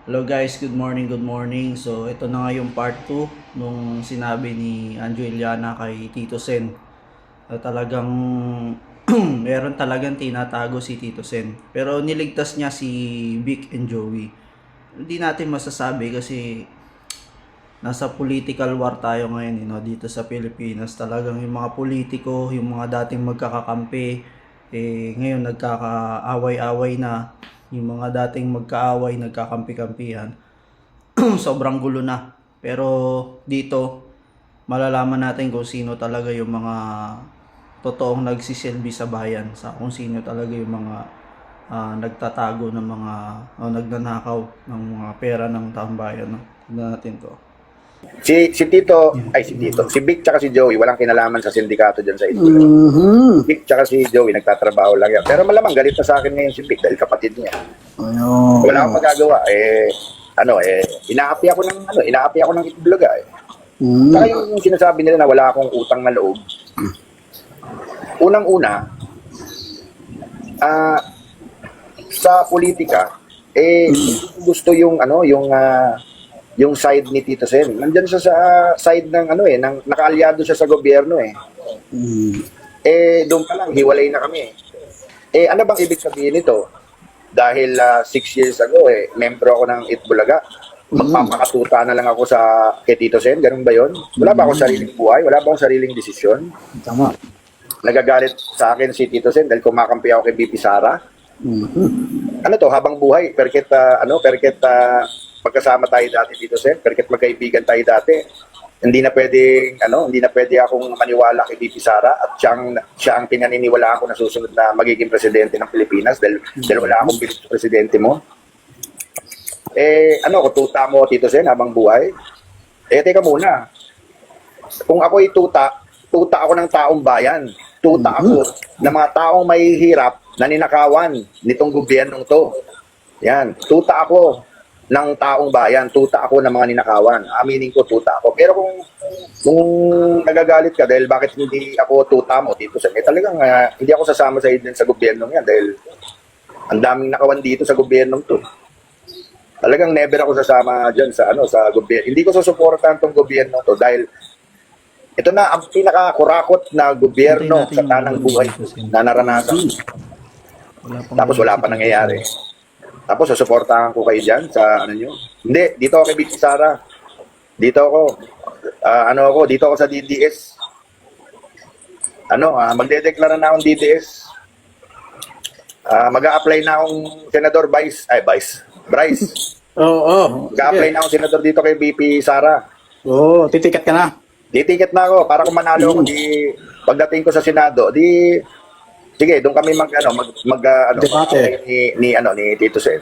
Hello guys, good morning, good morning. So ito na nga yung part 2 nung sinabi ni Anjo Iliana kay Tito Sen. Talagang meron talagang tinatago si Tito Sen. Pero niligtas niya si Vic and Joey. Hindi natin masasabi kasi nasa political war tayo ngayon, dito sa Pilipinas. Talagang yung mga politiko, yung mga dating magkakakampi, ngayon nagkakaaway-away na. Yung mga dating magkaaway, nagkakampi-kampihan. Sobrang gulo na. Pero dito, malalaman natin kung sino talaga yung mga totoong nagsisilbi sa bayan, sa kung sino talaga yung mga nagtatago ng mga nagnanakaw ng mga pera ng taong bayan. No? Tignan natin to. Si Tito, si Vic tsaka si Joey, walang kinalaman sa sindikato dyan sa ito. Vic tsaka si Joey, nagtatrabaho lang yan. Pero malamang galit na sa akin ngayon si Vic dahil kapatid niya. Wala akong magagawa. Inaapi ako ng Itbulaga eh. Saka yung sinasabi nila na wala akong utang na loob. Unang-una, sa politika, gusto yung side ni Tito Sen. Nandiyan siya sa side ng nakaalyado siya sa gobyerno eh. Doon pa lang, hiwalay na kami. Ano bang ibig sabihin nito? Dahil 6 years ago, membro ako ng Itbulaga. Magpapakatuta na lang ako kay Tito Sen. Ganun ba yun? Wala ba akong sariling buhay? Wala ba akong sariling desisyon? Tama. Nagagalit sa akin si Tito Sen dahil kumakampi ako kay BP Sara. Ano to, habang buhay, perket pagkasama tayo dati Tito Sen, perket magkaibigan tayo dati. Hindi na pwede akong maniwala kay BP Sara at siya ang pinaniniwalaan ko na susunod na magiging presidente ng Pilipinas dahil wala akong bilis presidente mo. Tuta mo Tito Sen habang buhay? Teka muna. Kung ako'y tuta ako ng taong bayan. Tuta ako ng mga taong mahihirap na ninakawan nitong gobyernong to. Yan, tuta ako ng taong bayan, tuta ako ng mga ninakawan. Aminin ko, tuta ako. Pero kung nagagalit ka dahil bakit hindi ako tuta mo dito sa talagang hindi ako sasama sa din sa gobyernong yan dahil ang daming nakawan dito sa gobyernong to. Talagang never ako sasama diyan sa gobyerno. Hindi ko susuportahan tong gobyerno to dahil ito na ang pinakakurakot na gobyerno sa tanang buhay na naranasan. Tapos wala pa nangyayari. Tapos susuportahan ko kayo dyan sa nyo. Hindi, dito ako kay BP Sara. Dito ako. Dito ako sa DDS. Magdedeklara na akong DDS. Mag-a-apply na akong senador Bryce. Mag-a-apply na akong senador dito kay BP Sara. Titikat ka na. Titiket na ako para kung manalo ako, pagdating ko sa Senado, sige, doon kami Debate. ni Tito Sen.